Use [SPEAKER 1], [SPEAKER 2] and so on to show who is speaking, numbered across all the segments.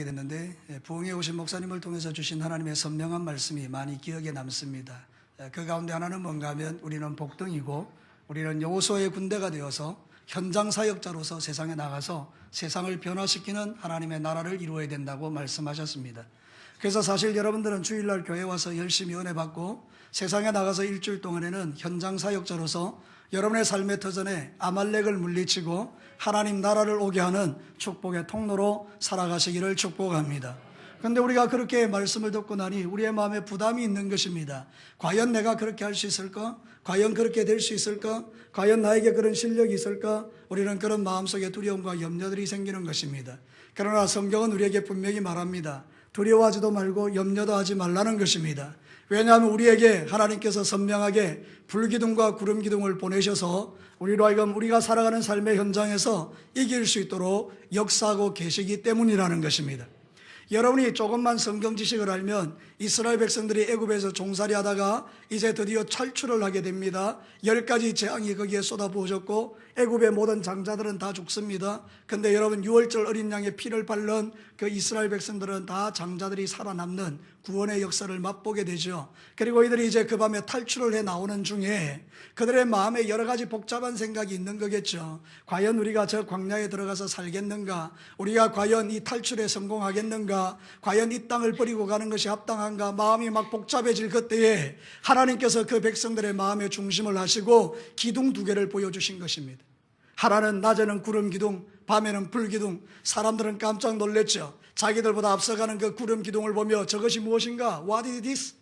[SPEAKER 1] 됐는데 부흥에 오신 목사님을 통해서 주신 하나님의 선명한 말씀이 많이 기억에 남습니다. 그 가운데 하나는 뭔가 하면 우리는 복등이고 우리는 여호수아의 군대가 되어서 현장 사역자로서 세상에 나가서 세상을 변화시키는 하나님의 나라를 이루어야 된다고 말씀하셨습니다. 그래서 사실 여러분들은 주일날 교회 와서 열심히 은혜 받고 세상에 나가서 일주일 동안에는 현장 사역자로서 여러분의 삶의 터전에 아말렉을 물리치고 하나님 나라를 오게 하는 축복의 통로로 살아가시기를 축복합니다. 그런데 우리가 그렇게 말씀을 듣고 나니 우리의 마음에 부담이 있는 것입니다. 과연 내가 그렇게 할 수 있을까? 과연 그렇게 될 수 있을까? 과연 나에게 그런 실력이 있을까? 우리는 그런 마음속에 두려움과 염려들이 생기는 것입니다. 그러나 성경은 우리에게 분명히 말합니다. 두려워하지도 말고 염려도 하지 말라는 것입니다. 왜냐하면 우리에게 하나님께서 선명하게 불기둥과 구름기둥을 보내셔서 우리로 하여금 우리가 살아가는 삶의 현장에서 이길 수 있도록 역사하고 계시기 때문이라는 것입니다. 여러분이 조금만 성경 지식을 알면 이스라엘 백성들이 애굽에서 종살이 하다가 이제 드디어 탈출을 하게 됩니다. 10가지 재앙이 거기에 쏟아부어졌고 애굽의 모든 장자들은 다 죽습니다. 근데 여러분 6월절 어린 양의 피를 바른 그 이스라엘 백성들은 다 장자들이 살아남는 구원의 역사를 맛보게 되죠. 그리고 이들이 이제 그 밤에 탈출을 해 나오는 중에 그들의 마음에 여러 가지 복잡한 생각이 있는 거겠죠. 과연 우리가 저 광야에 들어가서 살겠는가? 우리가 과연 이 탈출에 성공하겠는가? 과연 이 땅을 버리고 가는 것이 합당한가? 마음이 막 복잡해질 그때에 하나님께서 그 백성들의 마음의 중심을 하시고 기둥 2개를 보여주신 것입니다. 하나는 낮에는 구름 기둥, 밤에는 불 기둥. 사람들은 깜짝 놀랐죠. 자기들보다 앞서가는 그 구름 기둥을 보며 저것이 무엇인가? What is this?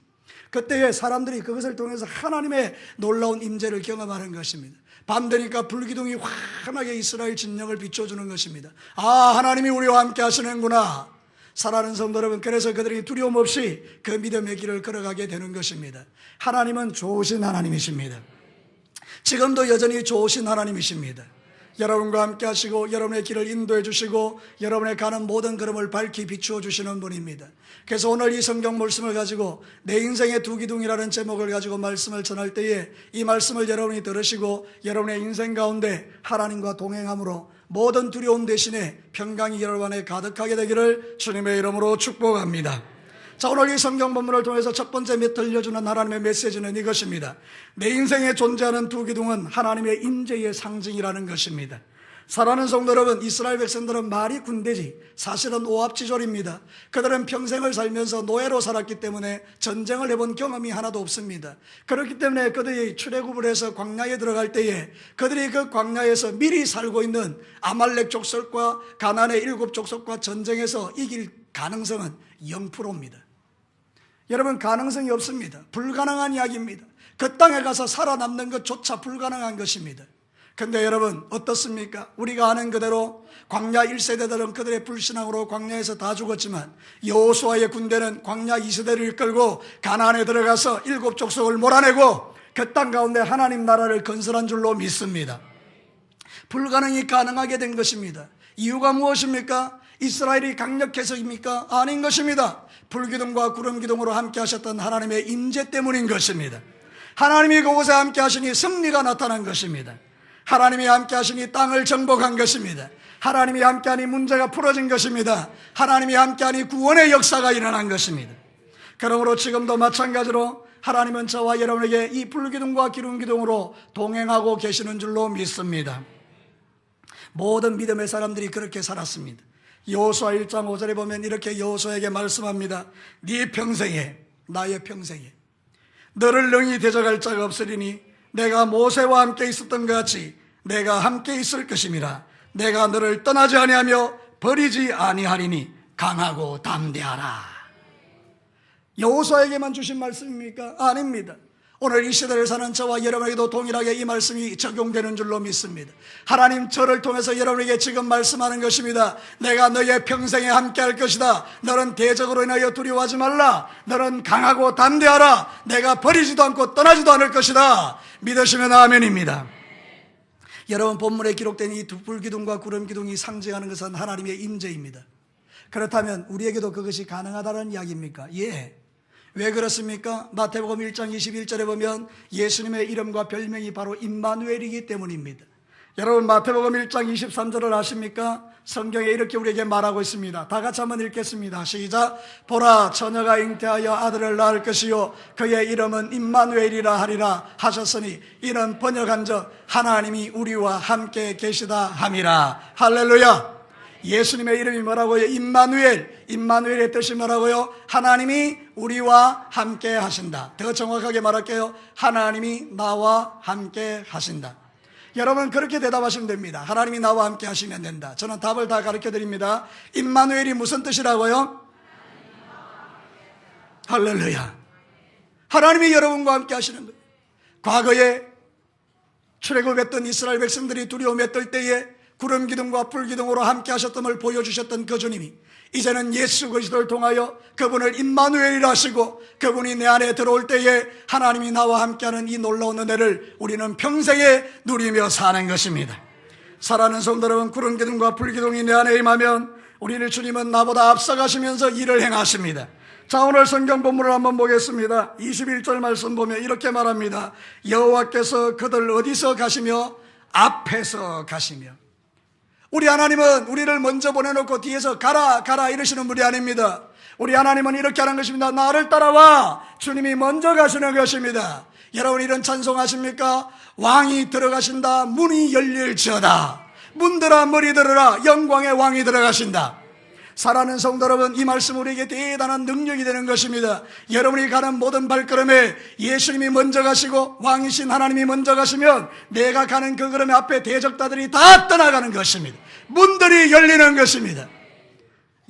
[SPEAKER 1] 그때에 사람들이 그것을 통해서 하나님의 놀라운 임재를 경험하는 것입니다. 밤 되니까 불기둥이 환하게 이스라엘 진영을 비춰주는 것입니다. 아, 하나님이 우리와 함께 하시는구나. 사랑하는 성도 여러분, 그래서 그들이 두려움 없이 그 믿음의 길을 걸어가게 되는 것입니다. 하나님은 좋으신 하나님이십니다. 지금도 여전히 좋으신 하나님이십니다. 여러분과 함께 하시고 여러분의 길을 인도해 주시고 여러분의 가는 모든 걸음을 밝히 비추어 주시는 분입니다. 그래서 오늘 이 성경 말씀을 가지고 내 인생의 두 기둥이라는 제목을 가지고 말씀을 전할 때에 이 말씀을 여러분이 들으시고 여러분의 인생 가운데 하나님과 동행함으로 모든 두려움 대신에 평강이 여러분 안에 가득하게 되기를 주님의 이름으로 축복합니다. 자, 오늘 이 성경 본문을 통해서 첫 번째 들려주는 하나님의 메시지는 이것입니다. 내 인생에 존재하는 두 기둥은 하나님의 임재의 상징이라는 것입니다. 사랑하는 성도 여러분, 이스라엘 백성들은 말이 군대지 사실은 오합지졸입니다. 그들은 평생을 살면서 노예로 살았기 때문에 전쟁을 해본 경험이 하나도 없습니다. 그렇기 때문에 그들이 출애굽을 해서 광야에 들어갈 때에 그들이 그 광야에서 미리 살고 있는 아말렉 족속과 가나안의 7 족속과 전쟁에서 이길 가능성은 0%입니다. 여러분, 가능성이 없습니다. 불가능한 이야기입니다. 그 땅에 가서 살아남는 것조차 불가능한 것입니다. 근데 여러분 어떻습니까? 우리가 아는 그대로 광야 1세대들은 그들의 불신앙으로 광야에서 다 죽었지만 여호수아의 군대는 광야 2세대를 이끌고 가나안에 들어가서 7 족속을 몰아내고 그 땅 가운데 하나님 나라를 건설한 줄로 믿습니다. 불가능이 가능하게 된 것입니다. 이유가 무엇입니까? 이스라엘이 강력해서입니까? 아닌 것입니다. 불기둥과 구름기둥으로 함께 하셨던 하나님의 임재 때문인 것입니다. 하나님이 그곳에 함께 하시니 승리가 나타난 것입니다. 하나님이 함께 하시니 땅을 정복한 것입니다. 하나님이 함께 하니 문제가 풀어진 것입니다. 하나님이 함께 하니 구원의 역사가 일어난 것입니다. 그러므로 지금도 마찬가지로 하나님은 저와 여러분에게 이 불기둥과 기름기둥으로 동행하고 계시는 줄로 믿습니다. 모든 믿음의 사람들이 그렇게 살았습니다. 여호수아 1장 5절에 보면 이렇게 여호수아에게 말씀합니다. 네 평생에, 나의 평생에 너를 능히 대적할 자가 없으리니 내가 모세와 함께 있었던 것 같이 내가 함께 있을 것임이라. 내가 너를 떠나지 아니하며 버리지 아니하리니 강하고 담대하라. 여호수아에게만 주신 말씀입니까? 아닙니다. 오늘 이 시대를 사는 저와 여러분에게도 동일하게 이 말씀이 적용되는 줄로 믿습니다. 하나님 저를 통해서 여러분에게 지금 말씀하는 것입니다. 내가 너의 평생에 함께 할 것이다. 너는 대적으로 인하여 두려워하지 말라. 너는 강하고 담대하라. 내가 버리지도 않고 떠나지도 않을 것이다. 믿으시면 아멘입니다. 여러분, 본문에 기록된 이 두 불기둥과 구름기둥이 상징하는 것은 하나님의 임재입니다. 그렇다면 우리에게도 그것이 가능하다는 이야기입니까? 예. 왜 그렇습니까? 마태복음 1장 21절에 보면 예수님의 이름과 별명이 바로 임마누엘이기 때문입니다. 여러분 마태복음 1장 23절을 아십니까? 성경에 이렇게 우리에게 말하고 있습니다. 다 같이 한번 읽겠습니다. 시작. 보라, 처녀가 잉태하여 아들을 낳을 것이요 그의 이름은 임마누엘이라 하리라 하셨으니 이는 번역한즉 하나님이 우리와 함께 계시다 함이라. 할렐루야. 예수님의 이름이 뭐라고요? 임마누엘. 임마누엘의 뜻이 뭐라고요? 하나님이 우리와 함께 하신다. 더 정확하게 말할게요. 하나님이 나와 함께 하신다. 여러분 그렇게 대답하시면 됩니다. 하나님이 나와 함께 하시면 된다. 저는 답을 다 가르쳐 드립니다. 임마누엘이 무슨 뜻이라고요? 할렐루야. 하나님이 여러분과 함께 하시는 거예요. 과거에 출애굽했던 이스라엘 백성들이 두려움에 떨 때에 구름 기둥과 불 기둥으로 함께 하셨음을 보여주셨던 그 주님이 이제는 예수 그리스도를 통하여 그분을 임마누엘이라 하시고 그분이 내 안에 들어올 때에 하나님이 나와 함께하는 이 놀라운 은혜를 우리는 평생에 누리며 사는 것입니다. 사랑하는 성도 여러분, 구름 기둥과 불 기둥이 내 안에 임하면 우리를 주님은 나보다 앞서가시면서 일을 행하십니다. 자, 오늘 성경 본문을 한번 보겠습니다. 21절 말씀 보면 이렇게 말합니다. 여호와께서 그들 어디서 가시며 앞에서 가시며. 우리 하나님은 우리를 먼저 보내놓고 뒤에서 가라 가라 이러시는 분이 아닙니다. 우리 하나님은 이렇게 하는 것입니다. 나를 따라와. 주님이 먼저 가시는 것입니다. 여러분 이런 찬송하십니까? 왕이 들어가신다. 문이 열릴지어다. 문들아 머리 들어라. 영광의 왕이 들어가신다. 사랑하는 성도 여러분, 이 말씀 우리에게 대단한 능력이 되는 것입니다. 여러분이 가는 모든 발걸음에 예수님이 먼저 가시고 왕이신 하나님이 먼저 가시면 내가 가는 그 걸음 앞에 대적자들이 다 떠나가는 것입니다. 문들이 열리는 것입니다.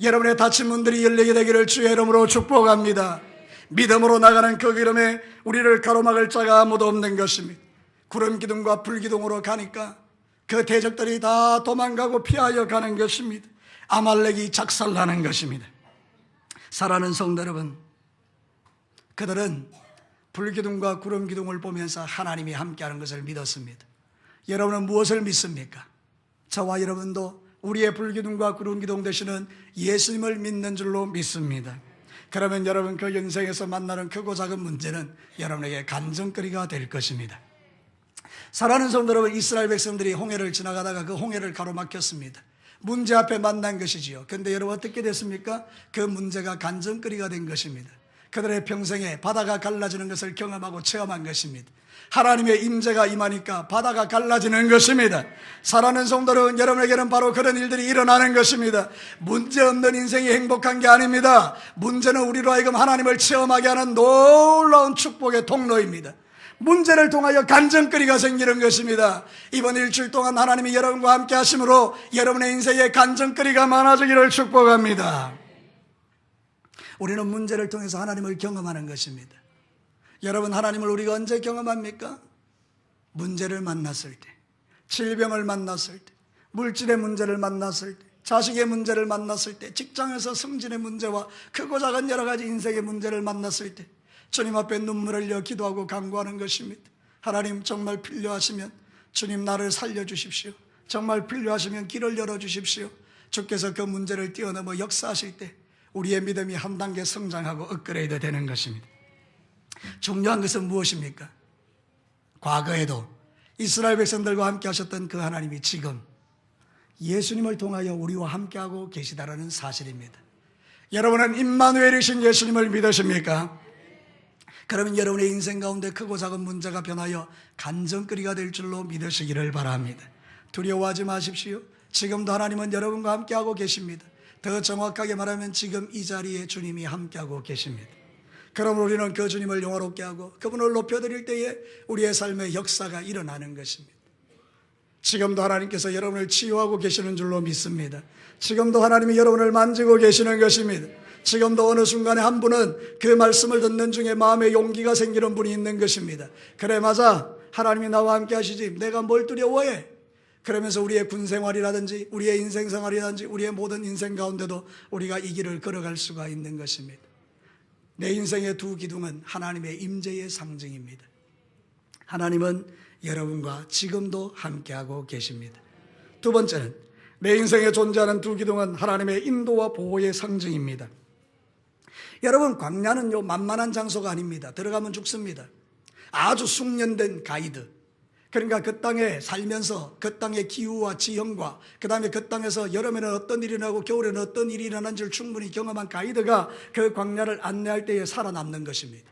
[SPEAKER 1] 여러분의 닫힌 문들이 열리게 되기를 주의 이름으로 축복합니다. 믿음으로 나가는 그 걸음에 우리를 가로막을 자가 아무도 없는 것입니다. 구름 기둥과 불 기둥으로 가니까 그 대적들이 다 도망가고 피하여 가는 것입니다. 아말렉이 작살나는 것입니다. 사랑하는 성도 여러분, 그들은 불기둥과 구름기둥을 보면서 하나님이 함께하는 것을 믿었습니다. 여러분은 무엇을 믿습니까? 저와 여러분도 우리의 불기둥과 구름기둥 되시는 예수님을 믿는 줄로 믿습니다. 그러면 여러분 그 인생에서 만나는 크고 작은 문제는 여러분에게 간증거리가 될 것입니다. 사랑하는 성도 여러분, 이스라엘 백성들이 홍해를 지나가다가 그 홍해를 가로막혔습니다. 문제 앞에 만난 것이지요. 그런데 여러분 어떻게 됐습니까? 그 문제가 간증거리가 된 것입니다. 그들의 평생에 바다가 갈라지는 것을 경험하고 체험한 것입니다. 하나님의 임재가 임하니까 바다가 갈라지는 것입니다. 사랑하는 성도는 여러분에게는 바로 그런 일들이 일어나는 것입니다. 문제 없는 인생이 행복한 게 아닙니다. 문제는 우리로 하여금 하나님을 체험하게 하는 놀라운 축복의 통로입니다. 문제를 통하여 간증거리가 생기는 것입니다. 이번 일주일 동안 하나님이 여러분과 함께 하심으로 여러분의 인생에 간증거리가 많아지기를 축복합니다. 우리는 문제를 통해서 하나님을 경험하는 것입니다. 여러분, 하나님을 우리가 언제 경험합니까? 문제를 만났을 때, 질병을 만났을 때, 물질의 문제를 만났을 때, 자식의 문제를 만났을 때, 직장에서 승진의 문제와 크고 작은 여러 가지 인생의 문제를 만났을 때 주님 앞에 눈물을 흘려 기도하고 간구하는 것입니다. 하나님, 정말 필요하시면 주님 나를 살려주십시오. 정말 필요하시면 길을 열어주십시오. 주께서 그 문제를 뛰어넘어 역사하실 때 우리의 믿음이 한 단계 성장하고 업그레이드 되는 것입니다. 중요한 것은 무엇입니까? 과거에도 이스라엘 백성들과 함께 하셨던 그 하나님이 지금 예수님을 통하여 우리와 함께하고 계시다는 사실입니다. 여러분은 임마누엘이신 예수님을 믿으십니까? 그러면 여러분의 인생 가운데 크고 작은 문제가 변하여 간증거리가 될 줄로 믿으시기를 바랍니다. 두려워하지 마십시오. 지금도 하나님은 여러분과 함께하고 계십니다. 더 정확하게 말하면 지금 이 자리에 주님이 함께하고 계십니다. 그럼 우리는 그 주님을 영화롭게 하고 그분을 높여드릴 때에 우리의 삶의 역사가 일어나는 것입니다. 지금도 하나님께서 여러분을 치유하고 계시는 줄로 믿습니다. 지금도 하나님이 여러분을 만지고 계시는 것입니다. 지금도 어느 순간에 한 분은 그 말씀을 듣는 중에 마음에 용기가 생기는 분이 있는 것입니다. 그래, 맞아, 하나님이 나와 함께 하시지 내가 뭘 두려워해? 그러면서 우리의 군생활이라든지 우리의 인생생활이라든지 우리의 모든 인생 가운데도 우리가 이 길을 걸어갈 수가 있는 것입니다. 내 인생의 두 기둥은 하나님의 임재의 상징입니다. 하나님은 여러분과 지금도 함께하고 계십니다. 두 번째는 내 인생에 존재하는 두 기둥은 하나님의 인도와 보호의 상징입니다. 여러분, 광야는요 만만한 장소가 아닙니다. 들어가면 죽습니다. 아주 숙련된 가이드, 그러니까 그 땅에 살면서 그 땅의 기후와 지형과 그 다음에 그 땅에서 여름에는 어떤 일이 일어나고 겨울에는 어떤 일이 일어나는지를 충분히 경험한 가이드가 그 광야를 안내할 때에 살아남는 것입니다.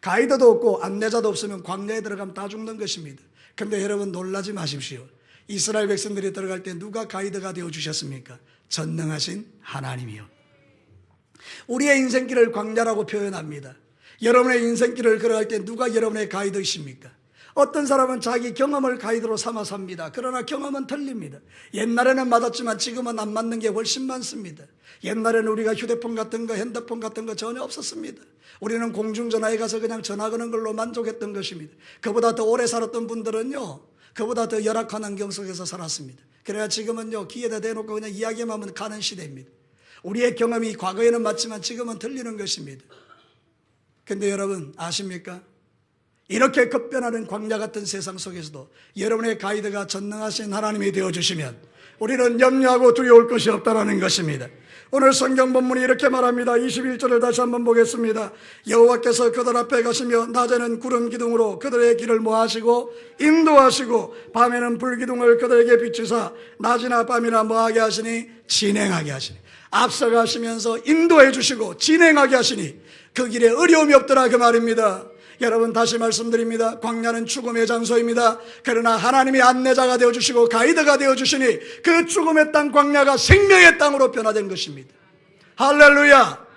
[SPEAKER 1] 가이드도 없고 안내자도 없으면 광야에 들어가면 다 죽는 것입니다. 근데 여러분 놀라지 마십시오. 이스라엘 백성들이 들어갈 때 누가 가이드가 되어 주셨습니까? 전능하신 하나님이요. 우리의 인생길을 광야라고 표현합니다. 여러분의 인생길을 걸어갈 때 누가 여러분의 가이드이십니까? 어떤 사람은 자기 경험을 가이드로 삼아 삽니다. 그러나 경험은 틀립니다. 옛날에는 맞았지만 지금은 안 맞는 게 훨씬 많습니다. 옛날에는 우리가 휴대폰 같은 거, 핸드폰 같은 거 전혀 없었습니다. 우리는 공중전화에 가서 그냥 전화 거는 걸로 만족했던 것입니다. 그보다 더 오래 살았던 분들은요, 그보다 더 열악한 환경 속에서 살았습니다. 그래야 지금은요, 귀에다 대놓고 그냥 이야기만 하면 가는 시대입니다. 우리의 경험이 과거에는 맞지만 지금은 틀리는 것입니다. 근데 여러분 아십니까? 이렇게 급변하는 광야 같은 세상 속에서도 여러분의 가이드가 전능하신 하나님이 되어주시면 우리는 염려하고 두려울 것이 없다는 것입니다. 오늘 성경 본문이 이렇게 말합니다. 21절을 다시 한번 보겠습니다. 여호와께서 그들 앞에 가시며 낮에는 구름 기둥으로 그들의 길을 모하시고 인도하시고 밤에는 불기둥을 그들에게 비추사 낮이나 밤이나 뭐하게 하시니 진행하게 하시니, 앞서가시면서 인도해 주시고 진행하게 하시니 그 길에 어려움이 없더라 그 말입니다. 여러분 다시 말씀드립니다. 광야는 죽음의 장소입니다. 그러나 하나님이 안내자가 되어주시고 가이드가 되어주시니 그 죽음의 땅 광야가 생명의 땅으로 변화된 것입니다. 할렐루야.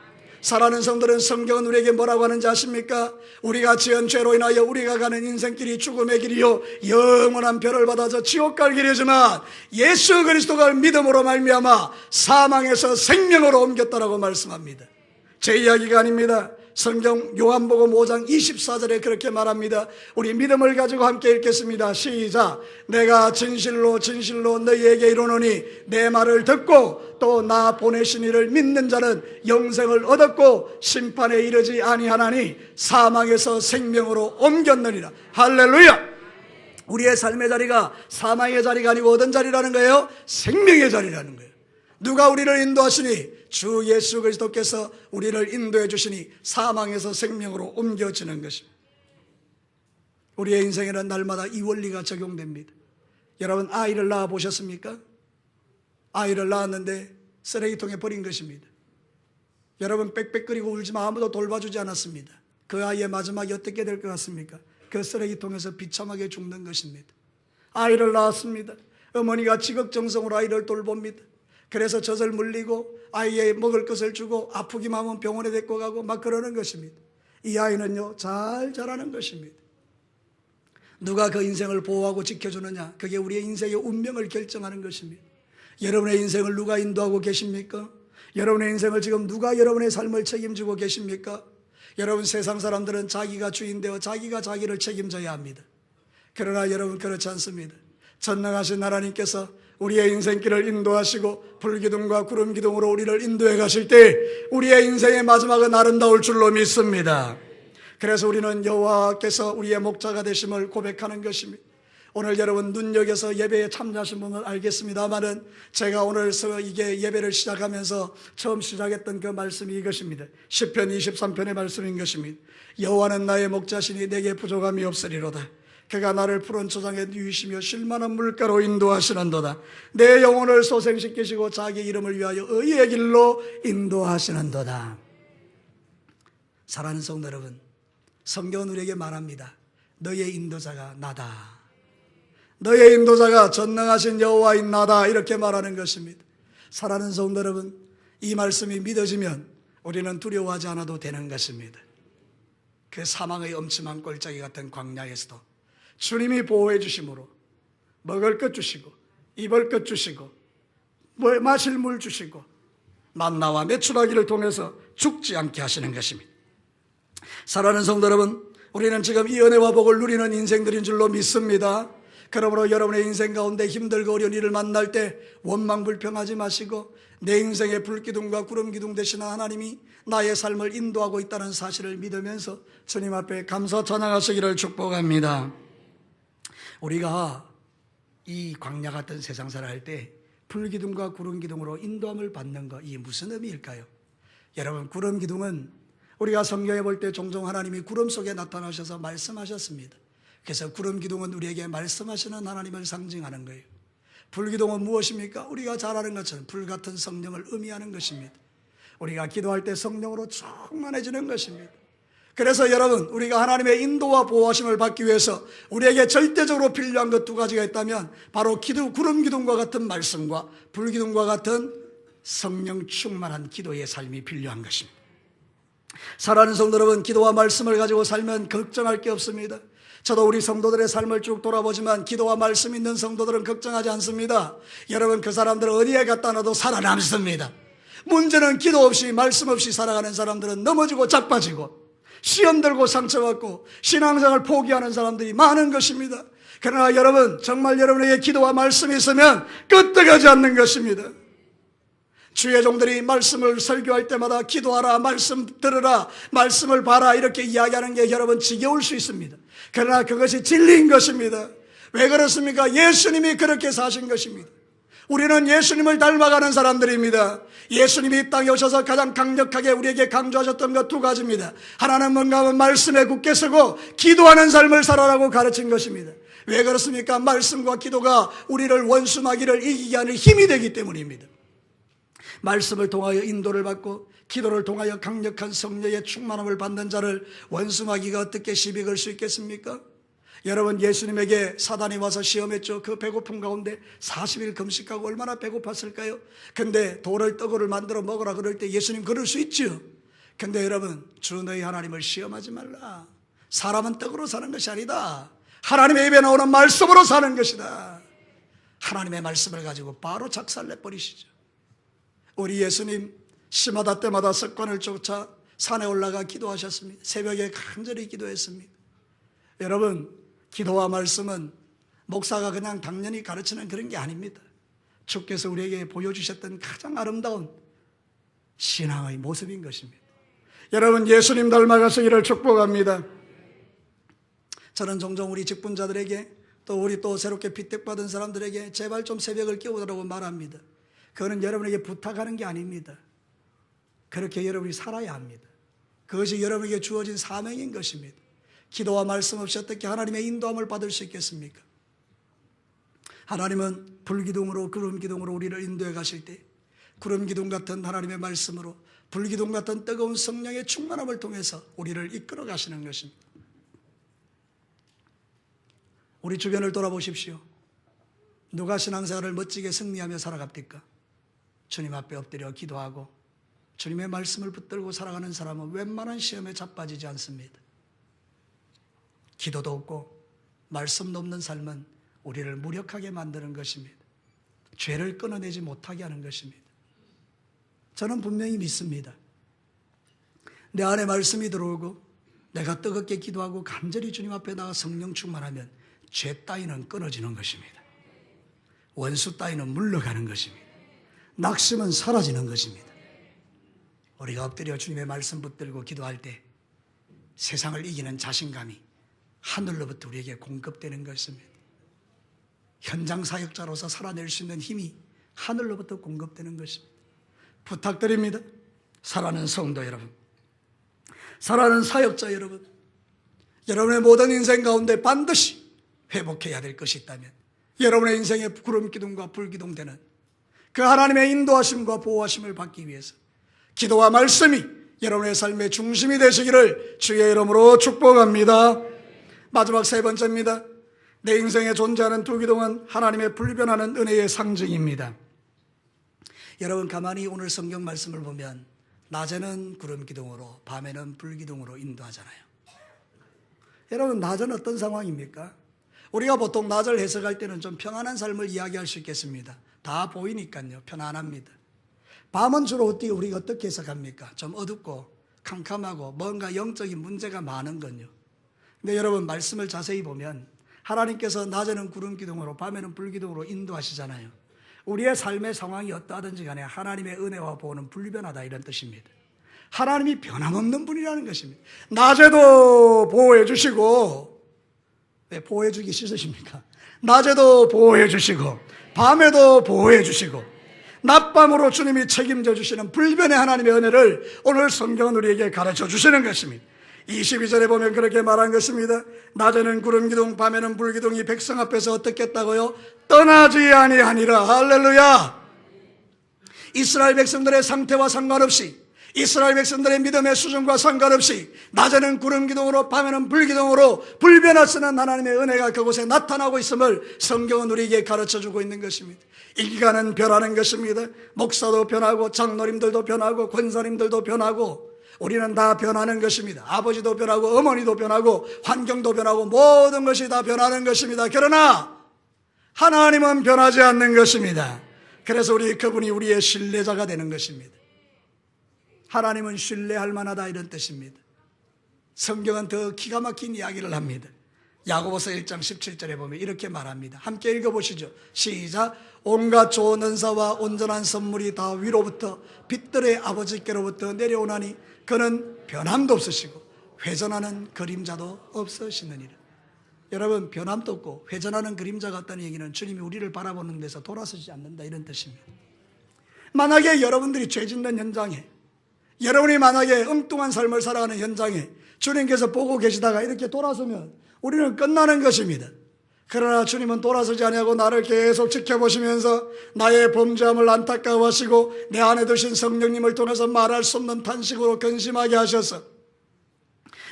[SPEAKER 1] 사랑하는 성들은 성경은 우리에게 뭐라고 하는지 아십니까? 우리가 지은 죄로 인하여 우리가 가는 인생길이 죽음의 길이요 영원한 벌을 받아서 지옥 갈 길이지만 예수 그리스도가 믿음으로 말미암아 사망에서 생명으로 옮겼다라고 말씀합니다. 제 이야기가 아닙니다. 성경 요한복음 5장 24절에 그렇게 말합니다. 우리 믿음을 가지고 함께 읽겠습니다. 시작. 내가 진실로 진실로 너희에게 이르노니 내 말을 듣고 또 나 보내신 이를 믿는 자는 영생을 얻었고 심판에 이르지 아니하나니 사망에서 생명으로 옮겼느니라. 할렐루야. 우리의 삶의 자리가 사망의 자리가 아니고 어떤 자리라는 거예요? 생명의 자리라는 거예요. 누가 우리를 인도하시니? 주 예수 그리스도께서 우리를 인도해 주시니 사망에서 생명으로 옮겨지는 것입니다. 우리의 인생에는 날마다 이 원리가 적용됩니다. 여러분 아이를 낳아 보셨습니까? 아이를 낳았는데 쓰레기통에 버린 것입니다. 여러분 빽빽거리고 울지만 아무도 돌봐주지 않았습니다. 그 아이의 마지막이 어떻게 될 것 같습니까? 그 쓰레기통에서 비참하게 죽는 것입니다. 아이를 낳았습니다. 어머니가 지극정성으로 아이를 돌봅니다. 그래서 젖을 물리고 아이의 먹을 것을 주고 아프기만 하면 병원에 데리고 가고 막 그러는 것입니다. 이 아이는요 잘 자라는 것입니다. 누가 그 인생을 보호하고 지켜주느냐? 그게 우리의 인생의 운명을 결정하는 것입니다. 여러분의 인생을 누가 인도하고 계십니까? 여러분의 인생을 지금 누가 여러분의 삶을 책임지고 계십니까? 여러분 세상 사람들은 자기가 주인 되어 자기가 자기를 책임져야 합니다. 그러나 여러분 그렇지 않습니다. 전능하신 하나님께서 우리의 인생길을 인도하시고 불기둥과 구름기둥으로 우리를 인도해 가실 때 우리의 인생의 마지막은 아름다울 줄로 믿습니다. 그래서 우리는 여호와께서 우리의 목자가 되심을 고백하는 것입니다. 오늘 여러분 눈여겨서 예배에 참여하신 분은 알겠습니다만은 제가 오늘 이게 예배를 시작하면서 처음 시작했던 그 말씀이 이것입니다. 시편 23편의 말씀인 것입니다. 여호와는 나의 목자시니 내게 부족함이 없으리로다. 그가 나를 푸른 초장에 누이시며 쉴만한 물가로 인도하시는도다. 내 영혼을 소생시키시고 자기 이름을 위하여 의의 길로 인도하시는도다. 사랑하는 성도 여러분, 성경은 우리에게 말합니다. 너의 인도자가 나다. 너의 인도자가 전능하신 여호와인 나다. 이렇게 말하는 것입니다. 사랑하는 성도 여러분, 이 말씀이 믿어지면 우리는 두려워하지 않아도 되는 것입니다. 그 사망의 엄침한 골짜기 같은 광야에서도 주님이 보호해 주심으로 먹을 것 주시고 입을 것 주시고 마실 물 주시고 만나와 메추라기를 통해서 죽지 않게 하시는 것입니다. 사랑하는 성도 여러분, 우리는 지금 이 은혜와 복을 누리는 인생들인 줄로 믿습니다. 그러므로 여러분의 인생 가운데 힘들고 어려운 일을 만날 때 원망불평하지 마시고 내 인생의 불기둥과 구름기둥 되시는 하나님이 나의 삶을 인도하고 있다는 사실을 믿으면서 주님 앞에 감사 찬양하시기를 축복합니다. 우리가 이 광야 같은 세상살을 할 때 불기둥과 구름기둥으로 인도함을 받는 것, 이게 무슨 의미일까요? 여러분, 구름기둥은 우리가 성경에 볼 때 종종 하나님이 구름 속에 나타나셔서 말씀하셨습니다. 그래서 구름 기둥은 우리에게 말씀하시는 하나님을 상징하는 거예요. 불기둥은 무엇입니까? 우리가 잘 아는 것처럼 불같은 성령을 의미하는 것입니다. 우리가 기도할 때 성령으로 충만해지는 것입니다. 그래서 여러분, 우리가 하나님의 인도와 보호하심을 받기 위해서 우리에게 절대적으로 필요한 것 두 가지가 있다면 바로 구름 기둥과 같은 말씀과 불기둥과 같은 성령 충만한 기도의 삶이 필요한 것입니다. 사랑하는 성도 여러분, 기도와 말씀을 가지고 살면 걱정할 게 없습니다. 저도 우리 성도들의 삶을 쭉 돌아보지만 기도와 말씀 있는 성도들은 걱정하지 않습니다. 여러분, 그 사람들은 어디에 갖다 놔도 살아남습니다. 문제는 기도 없이 말씀 없이 살아가는 사람들은 넘어지고 자빠지고 시험 들고 상처받고 신앙생활을 포기하는 사람들이 많은 것입니다. 그러나 여러분, 정말 여러분에게 기도와 말씀이 있으면 끄떡하지 않는 것입니다. 주의 종들이 말씀을 설교할 때마다 기도하라, 말씀 들으라, 말씀을 봐라 이렇게 이야기하는 게 여러분 지겨울 수 있습니다. 그러나 그것이 진리인 것입니다. 왜 그렇습니까? 예수님이 그렇게 사신 것입니다. 우리는 예수님을 닮아가는 사람들입니다. 예수님이 이 땅에 오셔서 가장 강력하게 우리에게 강조하셨던 것 두 가지입니다. 하나는 뭔가 하면 말씀에 굳게 서고 기도하는 삶을 살아라고 가르친 것입니다. 왜 그렇습니까? 말씀과 기도가 우리를 원수마귀를 이기게 하는 힘이 되기 때문입니다. 말씀을 통하여 인도를 받고 기도를 통하여 강력한 성령의 충만함을 받는 자를 원수마귀가 어떻게 시비 걸 수 있겠습니까? 여러분, 예수님에게 사단이 와서 시험했죠. 그 배고픔 가운데 40일 금식하고 얼마나 배고팠을까요? 근데 돌을 떡으로 만들어 먹으라 그럴 때 예수님 그럴 수 있죠. 근데 여러분, 주 너희 하나님을 시험하지 말라. 사람은 떡으로 사는 것이 아니다. 하나님의 입에 나오는 말씀으로 사는 것이다. 하나님의 말씀을 가지고 바로 작살내버리시죠. 우리 예수님 시마다 때마다 습관을 쫓아 산에 올라가 기도하셨습니다. 새벽에 간절히 기도했습니다. 여러분, 기도와 말씀은 목사가 그냥 당연히 가르치는 그런 게 아닙니다. 주께서 우리에게 보여주셨던 가장 아름다운 신앙의 모습인 것입니다. 여러분, 예수님 닮아가시기를 축복합니다. 저는 종종 우리 직분자들에게 또 우리 또 새롭게 피택받은 사람들에게 제발 좀 새벽을 깨우라고 말합니다. 그거는 여러분에게 부탁하는 게 아닙니다. 그렇게 여러분이 살아야 합니다. 그것이 여러분에게 주어진 사명인 것입니다. 기도와 말씀 없이 어떻게 하나님의 인도함을 받을 수 있겠습니까? 하나님은 불기둥으로 구름기둥으로 우리를 인도해 가실 때 구름기둥 같은 하나님의 말씀으로 불기둥 같은 뜨거운 성령의 충만함을 통해서 우리를 이끌어 가시는 것입니다. 우리 주변을 돌아보십시오. 누가 신앙생활을 멋지게 승리하며 살아갑니까? 주님 앞에 엎드려 기도하고 주님의 말씀을 붙들고 살아가는 사람은 웬만한 시험에 자빠지지 않습니다. 기도도 없고 말씀도 없는 삶은 우리를 무력하게 만드는 것입니다. 죄를 끊어내지 못하게 하는 것입니다. 저는 분명히 믿습니다. 내 안에 말씀이 들어오고 내가 뜨겁게 기도하고 간절히 주님 앞에 나가 성령 충만하면 죄 따위는 끊어지는 것입니다. 원수 따위는 물러가는 것입니다. 낙심은 사라지는 것입니다. 우리가 엎드려 주님의 말씀 붙들고 기도할 때 세상을 이기는 자신감이 하늘로부터 우리에게 공급되는 것입니다. 현장 사역자로서 살아낼 수 있는 힘이 하늘로부터 공급되는 것입니다. 부탁드립니다. 사랑하는 성도 여러분, 사랑하는 사역자 여러분, 여러분의 모든 인생 가운데 반드시 회복해야 될 것이 있다면 여러분의 인생의 구름기둥과 불기둥 되는 그 하나님의 인도하심과 보호하심을 받기 위해서 기도와 말씀이 여러분의 삶의 중심이 되시기를 주의 이름으로 축복합니다. 마지막 세 번째입니다. 내 인생에 존재하는 두 기둥은 하나님의 불변하는 은혜의 상징입니다. 여러분, 가만히 오늘 성경 말씀을 보면 낮에는 구름기둥으로 밤에는 불기둥으로 인도하잖아요. 여러분, 낮은 어떤 상황입니까? 우리가 보통 낮을 해석할 때는 좀 평안한 삶을 이야기할 수 있겠습니다. 다 보이니까요. 편안합니다. 밤은 주로 우리가 어떻게 해석합니까? 좀 어둡고 캄캄하고 뭔가 영적인 문제가 많은 건요. 근데 여러분, 말씀을 자세히 보면 하나님께서 낮에는 구름기둥으로 밤에는 불기둥으로 인도하시잖아요. 우리의 삶의 상황이 어떠하든지 간에 하나님의 은혜와 보호는 불변하다, 이런 뜻입니다. 하나님이 변함없는 분이라는 것입니다. 낮에도 보호해 주시고, 왜 보호해 주기 싫으십니까? 낮에도 보호해 주시고 밤에도 보호해 주시고 낮밤으로 주님이 책임져 주시는 불변의 하나님의 은혜를 오늘 성경은 우리에게 가르쳐 주시는 것입니다. 22절에 보면 그렇게 말한 것입니다. 낮에는 구름기둥 밤에는 불기둥이 백성 앞에서 어떻게 했다고요? 떠나지 아니하니라. 할렐루야. 이스라엘 백성들의 상태와 상관없이, 이스라엘 백성들의 믿음의 수준과 상관없이 낮에는 구름기둥으로 밤에는 불기둥으로 불변하시는 하나님의 은혜가 그곳에 나타나고 있음을 성경은 우리에게 가르쳐주고 있는 것입니다. 일간은 변하는 것입니다. 목사도 변하고 장로님들도 변하고 권사님들도 변하고 우리는 다 변하는 것입니다. 아버지도 변하고 어머니도 변하고 환경도 변하고 모든 것이 다 변하는 것입니다. 그러나 하나님은 변하지 않는 것입니다. 그래서 그분이 우리의 신뢰자가 되는 것입니다. 하나님은 신뢰할 만하다, 이런 뜻입니다. 성경은 더 기가 막힌 이야기를 합니다. 야고보서 1장 17절에 보면 이렇게 말합니다. 함께 읽어보시죠. 시작. 온갖 좋은 은사와 온전한 선물이 다 위로부터 빛들의 아버지께로부터 내려오나니 그는 변함도 없으시고 회전하는 그림자도 없으시느니라. 여러분, 변함도 없고 회전하는 그림자가 없다는 얘기는 주님이 우리를 바라보는 데서 돌아서지 않는다, 이런 뜻입니다. 만약에 여러분들이 죄 짓는 현장에, 여러분이 만약에 엉뚱한 삶을 살아가는 현장에 주님께서 보고 계시다가 이렇게 돌아서면 우리는 끝나는 것입니다. 그러나 주님은 돌아서지 아니하고 나를 계속 지켜보시면서 나의 범죄함을 안타까워하시고 내 안에 두신 성령님을 통해서 말할 수 없는 탄식으로 근심하게 하셔서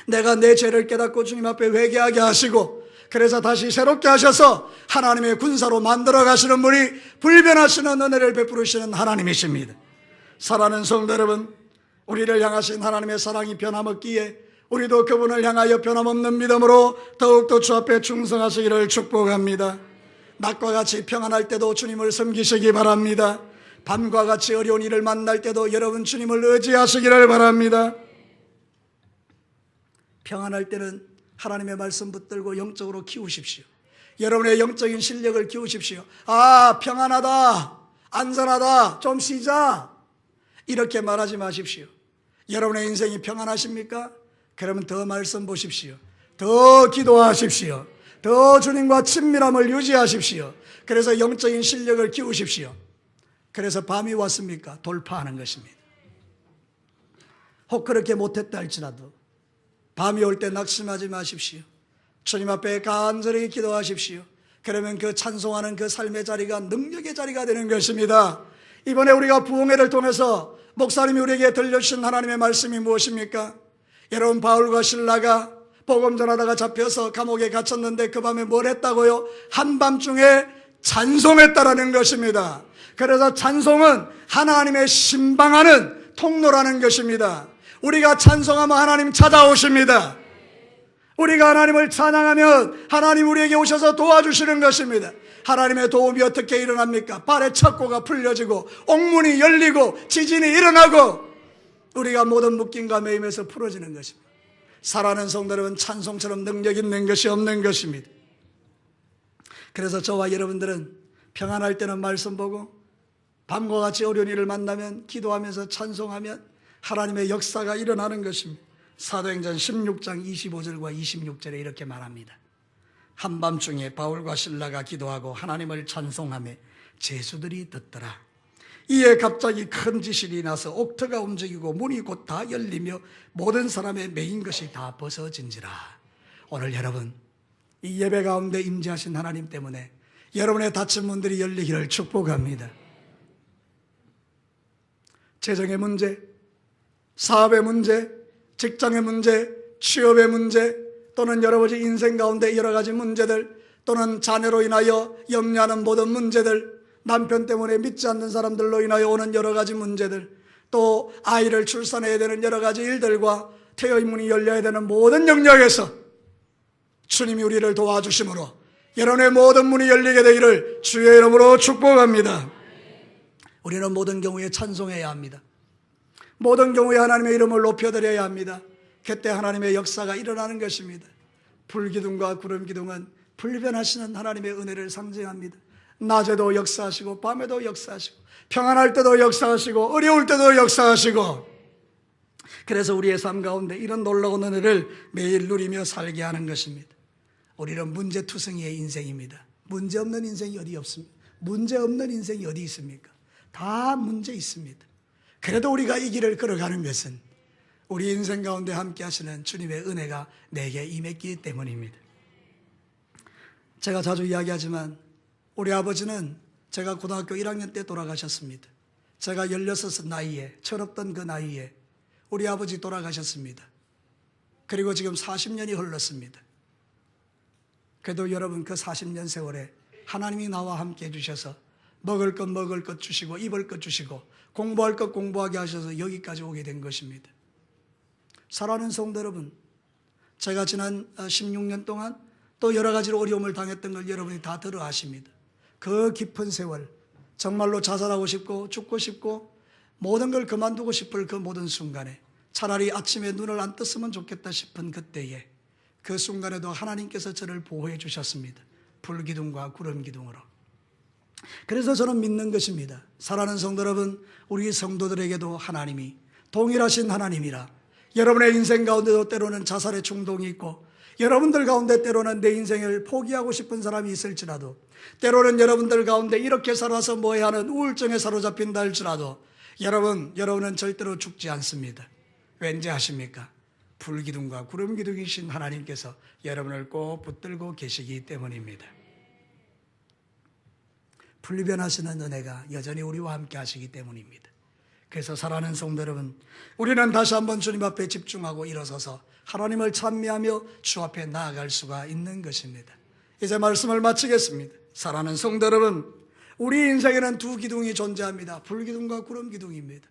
[SPEAKER 1] 내가 내 죄를 깨닫고 주님 앞에 회개하게 하시고, 그래서 다시 새롭게 하셔서 하나님의 군사로 만들어 가시는 분이 불변하시는 은혜를 베푸시는 하나님이십니다. 사랑하는 성도 여러분, 우리를 향하신 하나님의 사랑이 변함없기에 우리도 그분을 향하여 변함없는 믿음으로 더욱더 주 앞에 충성하시기를 축복합니다. 낮과 같이 평안할 때도 주님을 섬기시기 바랍니다. 밤과 같이 어려운 일을 만날 때도 여러분 주님을 의지하시기를 바랍니다. 평안할 때는 하나님의 말씀 붙들고 영적으로 키우십시오. 여러분의 영적인 실력을 키우십시오. 아, 평안하다, 안전하다, 좀 쉬자, 이렇게 말하지 마십시오. 여러분의 인생이 평안하십니까? 그러면 더 말씀 보십시오. 더 기도하십시오. 더 주님과 친밀함을 유지하십시오. 그래서 영적인 실력을 키우십시오. 그래서 밤이 왔습니까? 돌파하는 것입니다. 혹 그렇게 못했다 할지라도 밤이 올 때 낙심하지 마십시오. 주님 앞에 간절히 기도하십시오. 그러면 그 찬송하는 그 삶의 자리가 능력의 자리가 되는 것입니다. 이번에 우리가 부흥회를 통해서 목사님이 우리에게 들려주신 하나님의 말씀이 무엇입니까? 여러분, 바울과 실라가 복음 전하다가 잡혀서 감옥에 갇혔는데 그 밤에 뭘 했다고요? 한밤중에 찬송했다라는 것입니다. 그래서 찬송은 하나님의 신방하는 통로라는 것입니다. 우리가 찬송하면 하나님 찾아오십니다. 우리가 하나님을 찬양하면 하나님 우리에게 오셔서 도와주시는 것입니다. 하나님의 도움이 어떻게 일어납니까? 발의 착고가 풀려지고 옥문이 열리고 지진이 일어나고 우리가 모든 묶임과 매임에서 풀어지는 것입니다. 사랑하는 성도 여러분, 찬송처럼 능력 있는 것이 없는 것입니다. 그래서 저와 여러분들은 평안할 때는 말씀 보고 밤과 같이 어려운 일을 만나면 기도하면서 찬송하면 하나님의 역사가 일어나는 것입니다. 사도행전 16장 25절과 26절에 이렇게 말합니다. 한밤중에 바울과 실라가 기도하고 하나님을 찬송하며 제수들이 듣더라. 이에 갑자기 큰 지진이 나서 옥토가 움직이고 문이 곧 다 열리며 모든 사람의 매인 것이 다 벗어진지라. 오늘 여러분, 이 예배 가운데 임재하신 하나님 때문에 여러분의 닫힌 문들이 열리기를 축복합니다. 재정의 문제, 사업의 문제, 직장의 문제, 취업의 문제, 또는 여러 가지 인생 가운데 여러 가지 문제들, 또는 자녀로 인하여 염려하는 모든 문제들, 남편 때문에 믿지 않는 사람들로 인하여 오는 여러 가지 문제들, 또 아이를 출산해야 되는 여러 가지 일들과 태어의 문이 열려야 되는 모든 영역에서 주님이 우리를 도와주심으로 여러분의 모든 문이 열리게 되기를 주의 이름으로 축복합니다. 우리는 모든 경우에 찬송해야 합니다. 모든 경우에 하나님의 이름을 높여드려야 합니다. 그때 하나님의 역사가 일어나는 것입니다. 불기둥과 구름기둥은 불변하시는 하나님의 은혜를 상징합니다. 낮에도 역사하시고 밤에도 역사하시고 평안할 때도 역사하시고 어려울 때도 역사하시고, 그래서 우리의 삶 가운데 이런 놀라운 은혜를 매일 누리며 살게 하는 것입니다. 우리는 문제투성이의 인생입니다. 문제 없는 인생이 어디 없습니까? 문제 없는 인생이 어디 있습니까? 다 문제 있습니다. 그래도 우리가 이 길을 걸어가는 것은 우리 인생 가운데 함께 하시는 주님의 은혜가 내게 임했기 때문입니다. 제가 자주 이야기하지만 우리 아버지는 제가 고등학교 1학년 때 돌아가셨습니다. 제가 16 나이에, 철없던 그 나이에 우리 아버지 돌아가셨습니다. 그리고 지금 40년이 흘렀습니다. 그래도 여러분, 그 40년 세월에 하나님이 나와 함께 해주셔서 먹을 것 주시고 입을 것 주시고 공부할 것 공부하게 하셔서 여기까지 오게 된 것입니다. 사랑하는 성도 여러분, 제가 지난 16년 동안 또 여러 가지로 어려움을 당했던 걸 여러분이 다 들어 아십니다. 그 깊은 세월, 정말로 자살하고 싶고 죽고 싶고 모든 걸 그만두고 싶을 그 모든 순간에 차라리 아침에 눈을 안 떴으면 좋겠다 싶은 그때에 그 순간에도 하나님께서 저를 보호해 주셨습니다. 불기둥과 구름기둥으로. 그래서 저는 믿는 것입니다. 사랑하는 성도 여러분, 우리 성도들에게도 하나님이 동일하신 하나님이라. 여러분의 인생 가운데도 때로는 자살의 충동이 있고 여러분들 가운데 때로는 내 인생을 포기하고 싶은 사람이 있을지라도 때로는 여러분들 가운데 이렇게 살아서 뭐해야 하는 우울증에 사로잡힌다 할지라도 여러분은 절대로 죽지 않습니다. 왠지 아십니까? 불기둥과 구름기둥이신 하나님께서 여러분을 꼭 붙들고 계시기 때문입니다. 불변하시는 은혜가 여전히 우리와 함께 하시기 때문입니다. 그래서 사랑하는 성도 여러분, 우리는 다시 한번 주님 앞에 집중하고 일어서서 하나님을 찬미하며 주 앞에 나아갈 수가 있는 것입니다. 이제 말씀을 마치겠습니다. 사랑하는 성도 여러분, 우리 인생에는 두 기둥이 존재합니다. 불기둥과 구름기둥입니다.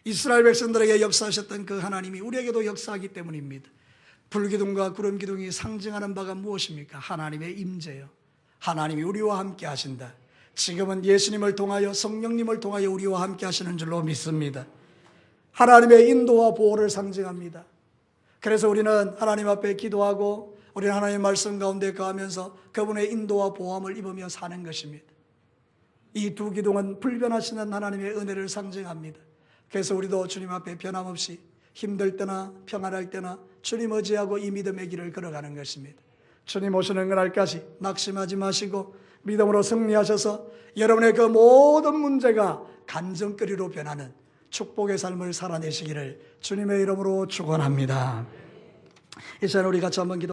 [SPEAKER 1] 이스라엘 백성들에게 역사하셨던 그 하나님이 우리에게도 역사하기 때문입니다. 불기둥과 구름기둥이 상징하는 바가 무엇입니까? 하나님의 임재요. 하나님이 우리와 함께 하신다. 지금은 예수님을 통하여 성령님을 통하여 우리와 함께 하시는 줄로 믿습니다. 하나님의 인도와 보호를 상징합니다. 그래서 우리는 하나님 앞에 기도하고 우리는 하나님의 말씀 가운데 거하면서 그분의 인도와 보호함을 입으며 사는 것입니다. 이 두 기둥은 불변하시는 하나님의 은혜를 상징합니다. 그래서 우리도 주님 앞에 변함없이 힘들 때나 평안할 때나 주님 의지하고 이 믿음의 길을 걸어가는 것입니다. 주님 오시는 그날까지 낙심하지 마시고 믿음으로 승리하셔서 여러분의 그 모든 문제가 간증거리로 변하는 축복의 삶을 살아내시기를 주님의 이름으로 축원합니다. 이 시간 우리 같이 한번 기도